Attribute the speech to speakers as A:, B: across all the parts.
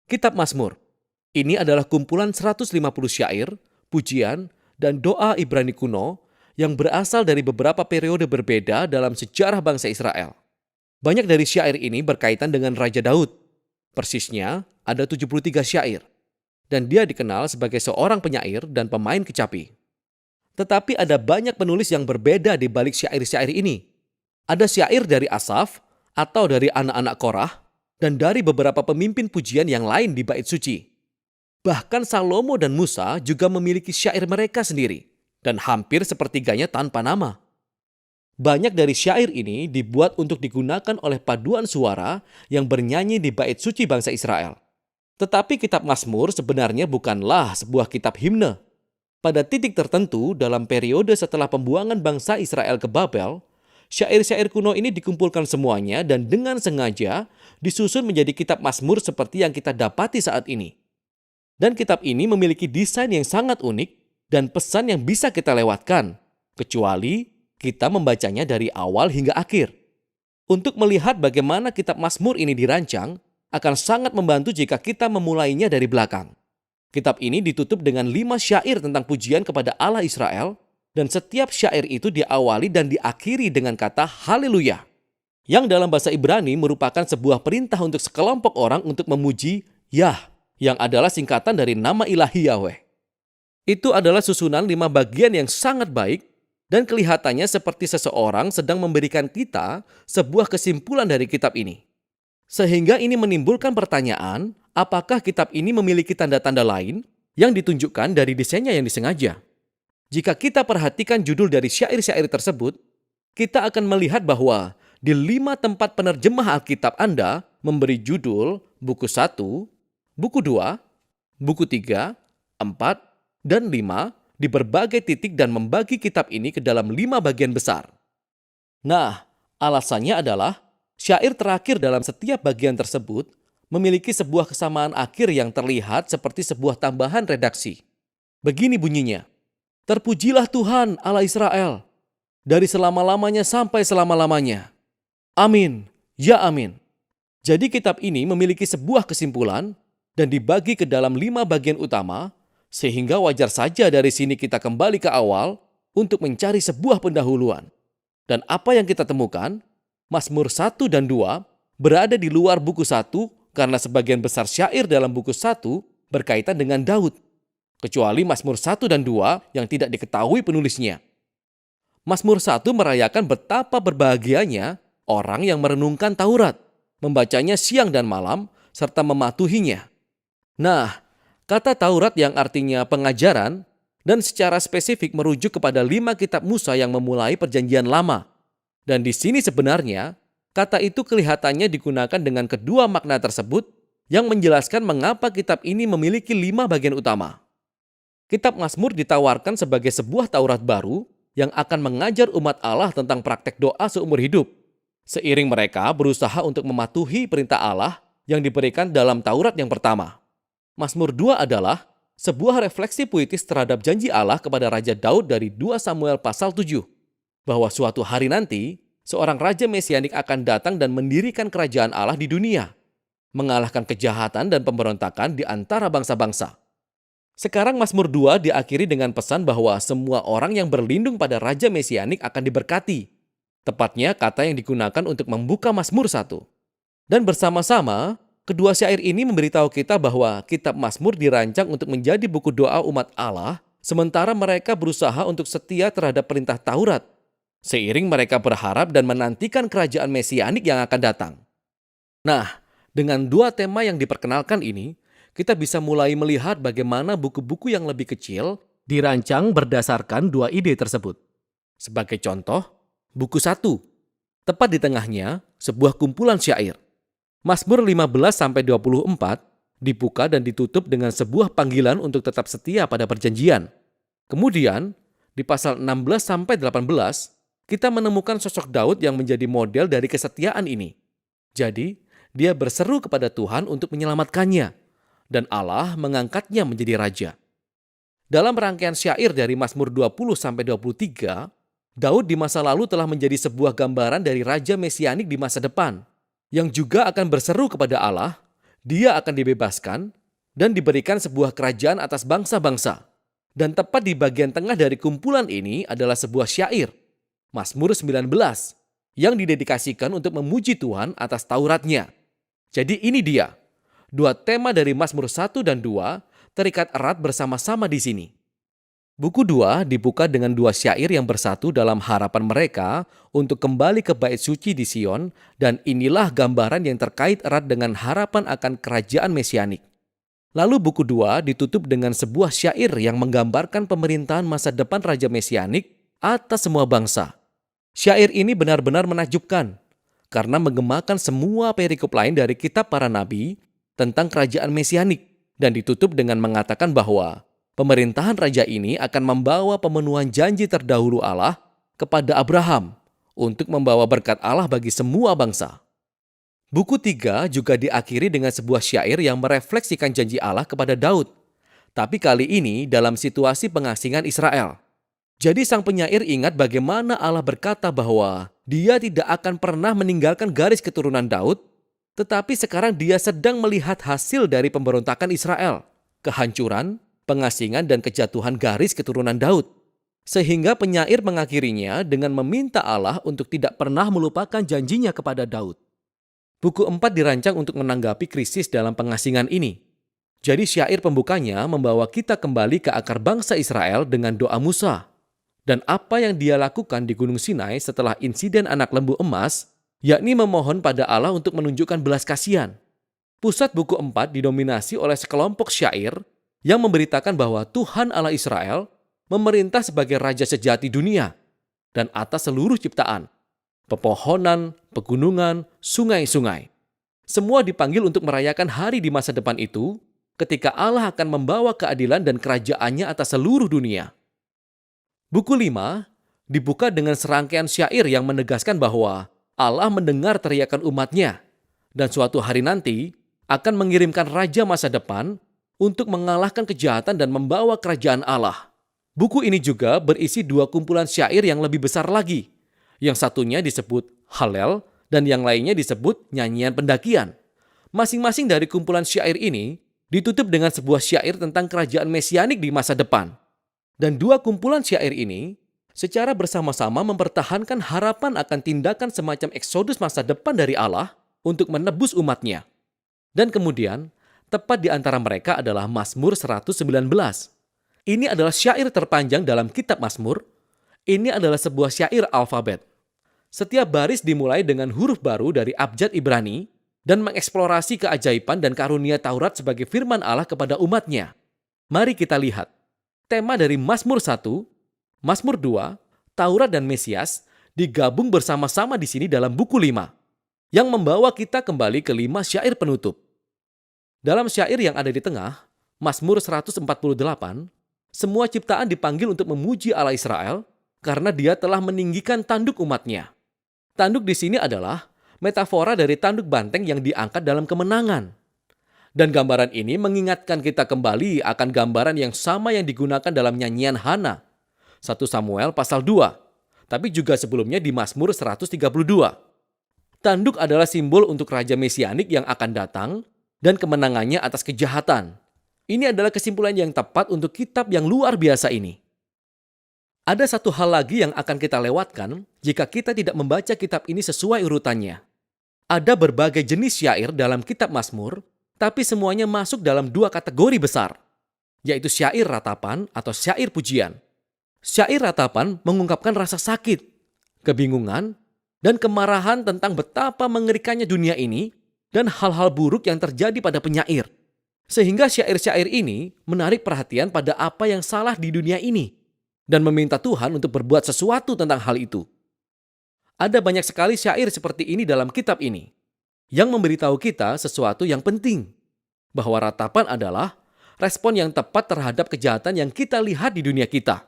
A: Kitab Mazmur. Ini adalah kumpulan 150 syair, pujian, dan doa Ibrani kuno yang berasal dari beberapa periode berbeda dalam sejarah bangsa Israel. Banyak dari syair ini berkaitan dengan Raja Daud. Persisnya ada 73 syair, dan dia dikenal sebagai seorang penyair dan pemain kecapi. Tetapi ada banyak penulis yang berbeda di balik syair-syair ini. Ada syair dari Asaf atau dari anak-anak Korah, dan dari beberapa pemimpin pujian yang lain di bait suci. Bahkan Salomo dan Musa juga memiliki syair mereka sendiri, dan hampir sepertiganya tanpa nama. Banyak dari syair ini dibuat untuk digunakan oleh paduan suara yang bernyanyi di bait suci bangsa Israel. Tetapi kitab Mazmur sebenarnya bukanlah sebuah kitab himne. Pada titik tertentu dalam periode setelah pembuangan bangsa Israel ke Babel, syair-syair kuno ini dikumpulkan semuanya dan dengan sengaja disusun menjadi kitab Mazmur seperti yang kita dapati saat ini. Dan kitab ini memiliki desain yang sangat unik dan pesan yang bisa kita lewatkan, kecuali kita membacanya dari awal hingga akhir. Untuk melihat bagaimana kitab Mazmur ini dirancang, akan sangat membantu jika kita memulainya dari belakang. Kitab ini ditutup dengan 5 syair tentang pujian kepada Allah Israel, dan setiap syair itu diawali dan diakhiri dengan kata haleluya, yang dalam bahasa Ibrani merupakan sebuah perintah untuk sekelompok orang untuk memuji Yah, yang adalah singkatan dari nama ilahi Yahweh. Itu adalah susunan 5 bagian yang sangat baik, dan kelihatannya seperti seseorang sedang memberikan kita sebuah kesimpulan dari kitab ini. Sehingga ini menimbulkan pertanyaan, apakah kitab ini memiliki tanda-tanda lain yang ditunjukkan dari desainnya yang disengaja? Jika kita perhatikan judul dari syair-syair tersebut, kita akan melihat bahwa di 5 tempat penerjemah Alkitab Anda memberi judul buku 1, buku 2, buku 3, 4, dan 5 di berbagai titik dan membagi kitab ini ke dalam 5 bagian besar. Nah, alasannya adalah syair terakhir dalam setiap bagian tersebut memiliki sebuah kesamaan akhir yang terlihat seperti sebuah tambahan redaksi. Begini bunyinya, "Terpujilah Tuhan Allah Israel, dari selama-lamanya sampai selama-lamanya. Amin, ya amin." Jadi kitab ini memiliki sebuah kesimpulan dan dibagi ke dalam 5 bagian utama, sehingga wajar saja dari sini kita kembali ke awal untuk mencari sebuah pendahuluan. Dan apa yang kita temukan? Mazmur 1 dan 2 berada di luar buku 1 karena sebagian besar syair dalam buku 1 berkaitan dengan Daud. Kecuali Mazmur 1 dan 2 yang tidak diketahui penulisnya. Mazmur 1 merayakan betapa berbahagianya orang yang merenungkan Taurat, membacanya siang dan malam, serta mematuhinya. Nah, kata Taurat yang artinya pengajaran dan secara spesifik merujuk kepada 5 kitab Musa yang memulai perjanjian lama. Dan di sini sebenarnya, kata itu kelihatannya digunakan dengan kedua makna tersebut yang menjelaskan mengapa kitab ini memiliki 5 bagian utama. Kitab Mazmur ditawarkan sebagai sebuah Taurat baru yang akan mengajar umat Allah tentang praktek doa seumur hidup. Seiring mereka berusaha untuk mematuhi perintah Allah yang diberikan dalam Taurat yang pertama. Mazmur 2 adalah sebuah refleksi puitis terhadap janji Allah kepada Raja Daud dari 2 Samuel pasal 7. Bahwa suatu hari nanti, seorang Raja Mesianik akan datang dan mendirikan kerajaan Allah di dunia. Mengalahkan kejahatan dan pemberontakan di antara bangsa-bangsa. Sekarang Mazmur 2 diakhiri dengan pesan bahwa semua orang yang berlindung pada Raja Mesianik akan diberkati. Tepatnya kata yang digunakan untuk membuka Mazmur 1. Dan bersama-sama, kedua syair ini memberitahu kita bahwa kitab Mazmur dirancang untuk menjadi buku doa umat Allah, sementara mereka berusaha untuk setia terhadap perintah Taurat, seiring mereka berharap dan menantikan kerajaan Mesianik yang akan datang. Nah, dengan 2 tema yang diperkenalkan ini, kita bisa mulai melihat bagaimana buku-buku yang lebih kecil dirancang berdasarkan 2 ide tersebut. Sebagai contoh, buku 1, tepat di tengahnya sebuah kumpulan syair. Mazmur 15-24 dibuka dan ditutup dengan sebuah panggilan untuk tetap setia pada perjanjian. Kemudian, di pasal 16-18, kita menemukan sosok Daud yang menjadi model dari kesetiaan ini. Jadi, dia berseru kepada Tuhan untuk menyelamatkannya, dan Allah mengangkatnya menjadi raja. Dalam rangkaian syair dari Mazmur 20-23, Daud di masa lalu telah menjadi sebuah gambaran dari Raja Mesianik di masa depan, yang juga akan berseru kepada Allah, Dia akan dibebaskan dan diberikan sebuah kerajaan atas bangsa-bangsa. Dan tepat di bagian tengah dari kumpulan ini adalah sebuah syair, Mazmur 19, yang didedikasikan untuk memuji Tuhan atas Tauratnya. Jadi ini dia, dua tema dari Mazmur 1 dan 2 terikat erat bersama-sama di sini. Buku 2 dibuka dengan dua syair yang bersatu dalam harapan mereka untuk kembali ke bait suci di Sion, dan inilah gambaran yang terkait erat dengan harapan akan kerajaan mesianik. Lalu buku 2 ditutup dengan sebuah syair yang menggambarkan pemerintahan masa depan Raja Mesianik atas semua bangsa. Syair ini benar-benar menakjubkan karena menggemakan semua perikop lain dari kitab para nabi tentang kerajaan Mesianik, dan ditutup dengan mengatakan bahwa pemerintahan raja ini akan membawa pemenuhan janji terdahulu Allah kepada Abraham untuk membawa berkat Allah bagi semua bangsa. Buku 3 juga diakhiri dengan sebuah syair yang merefleksikan janji Allah kepada Daud, tapi kali ini dalam situasi pengasingan Israel. Jadi sang penyair ingat bagaimana Allah berkata bahwa Dia tidak akan pernah meninggalkan garis keturunan Daud, tetapi sekarang Dia sedang melihat hasil dari pemberontakan Israel, kehancuran, pengasingan, dan kejatuhan garis keturunan Daud. Sehingga penyair mengakhirinya dengan meminta Allah untuk tidak pernah melupakan janjinya kepada Daud. Buku 4 dirancang untuk menanggapi krisis dalam pengasingan ini. Jadi syair pembukanya membawa kita kembali ke akar bangsa Israel dengan doa Musa. Dan apa yang dia lakukan di Gunung Sinai setelah insiden anak lembu emas, yakni memohon pada Allah untuk menunjukkan belas kasihan. Pusat buku 4 didominasi oleh sekelompok syair yang memberitakan bahwa Tuhan Allah Israel memerintah sebagai Raja sejati dunia dan atas seluruh ciptaan. Pepohonan, pegunungan, sungai-sungai. Semua dipanggil untuk merayakan hari di masa depan itu ketika Allah akan membawa keadilan dan kerajaannya atas seluruh dunia. Buku 5 dibuka dengan serangkaian syair yang menegaskan bahwa Allah mendengar teriakan umatnya dan suatu hari nanti akan mengirimkan raja masa depan untuk mengalahkan kejahatan dan membawa kerajaan Allah. Buku ini juga berisi dua kumpulan syair yang lebih besar lagi. Yang satunya disebut Hallel dan yang lainnya disebut nyanyian pendakian. Masing-masing dari kumpulan syair ini ditutup dengan sebuah syair tentang kerajaan mesianik di masa depan. Dan dua kumpulan syair ini secara bersama-sama mempertahankan harapan akan tindakan semacam eksodus masa depan dari Allah untuk menebus umatnya. Dan kemudian, tepat di antara mereka adalah Mazmur 119. Ini adalah syair terpanjang dalam kitab Mazmur. Ini adalah sebuah syair alfabet. Setiap baris dimulai dengan huruf baru dari abjad Ibrani dan mengeksplorasi keajaiban dan karunia Taurat sebagai firman Allah kepada umatnya. Mari kita lihat. Tema dari Mazmur 1, Mazmur 2, Taurat dan Mesias digabung bersama-sama di sini dalam buku 5 yang membawa kita kembali ke 5 syair penutup. Dalam syair yang ada di tengah, Mazmur 148, semua ciptaan dipanggil untuk memuji Allah Israel karena Dia telah meninggikan tanduk umatnya. Tanduk di sini adalah metafora dari tanduk banteng yang diangkat dalam kemenangan. Dan gambaran ini mengingatkan kita kembali akan gambaran yang sama yang digunakan dalam nyanyian Hana, 1 Samuel pasal 2, tapi juga sebelumnya di Mazmur 132. Tanduk adalah simbol untuk Raja Mesianik yang akan datang dan kemenangannya atas kejahatan. Ini adalah kesimpulan yang tepat untuk kitab yang luar biasa ini. Ada satu hal lagi yang akan kita lewatkan jika kita tidak membaca kitab ini sesuai urutannya. Ada berbagai jenis syair dalam kitab Mazmur, tapi semuanya masuk dalam dua kategori besar, yaitu syair ratapan atau syair pujian. Syair ratapan mengungkapkan rasa sakit, kebingungan, dan kemarahan tentang betapa mengerikannya dunia ini dan hal-hal buruk yang terjadi pada penyair. Sehingga syair-syair ini menarik perhatian pada apa yang salah di dunia ini dan meminta Tuhan untuk berbuat sesuatu tentang hal itu. Ada banyak sekali syair seperti ini dalam kitab ini yang memberitahu kita sesuatu yang penting, bahwa ratapan adalah respon yang tepat terhadap kejahatan yang kita lihat di dunia kita.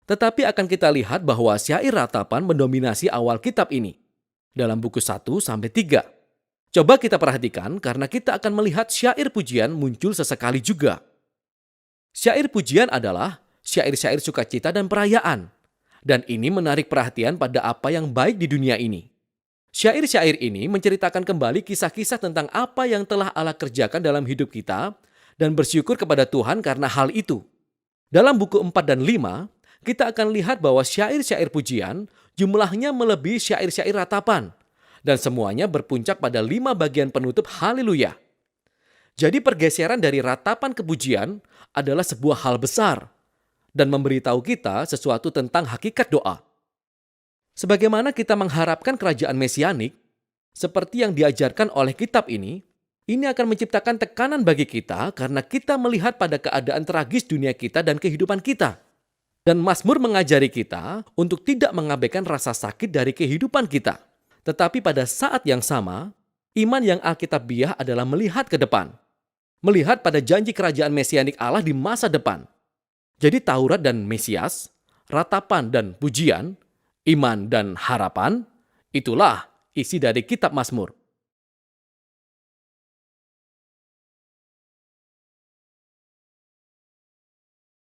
A: Tetapi akan kita lihat bahwa syair ratapan mendominasi awal kitab ini dalam buku 1-3. Coba kita perhatikan karena kita akan melihat syair pujian muncul sesekali juga. Syair pujian adalah syair-syair sukacita dan perayaan. Dan ini menarik perhatian pada apa yang baik di dunia ini. Syair-syair ini menceritakan kembali kisah-kisah tentang apa yang telah Allah kerjakan dalam hidup kita dan bersyukur kepada Tuhan karena hal itu. Dalam buku 4 dan 5, kita akan lihat bahwa syair-syair pujian jumlahnya melebihi syair-syair ratapan dan semuanya berpuncak pada 5 bagian penutup haleluya. Jadi pergeseran dari ratapan ke pujian adalah sebuah hal besar dan memberitahu kita sesuatu tentang hakikat doa. Sebagaimana kita mengharapkan kerajaan mesianik, seperti yang diajarkan oleh kitab ini akan menciptakan tekanan bagi kita karena kita melihat pada keadaan tragis dunia kita dan kehidupan kita. Dan Mazmur mengajari kita untuk tidak mengabaikan rasa sakit dari kehidupan kita. Tetapi pada saat yang sama, iman yang alkitabiah adalah melihat ke depan. Melihat pada janji kerajaan mesianik Allah di masa depan. Jadi Taurat dan Mesias, ratapan dan pujian, iman dan harapan, itulah isi dari kitab Mazmur.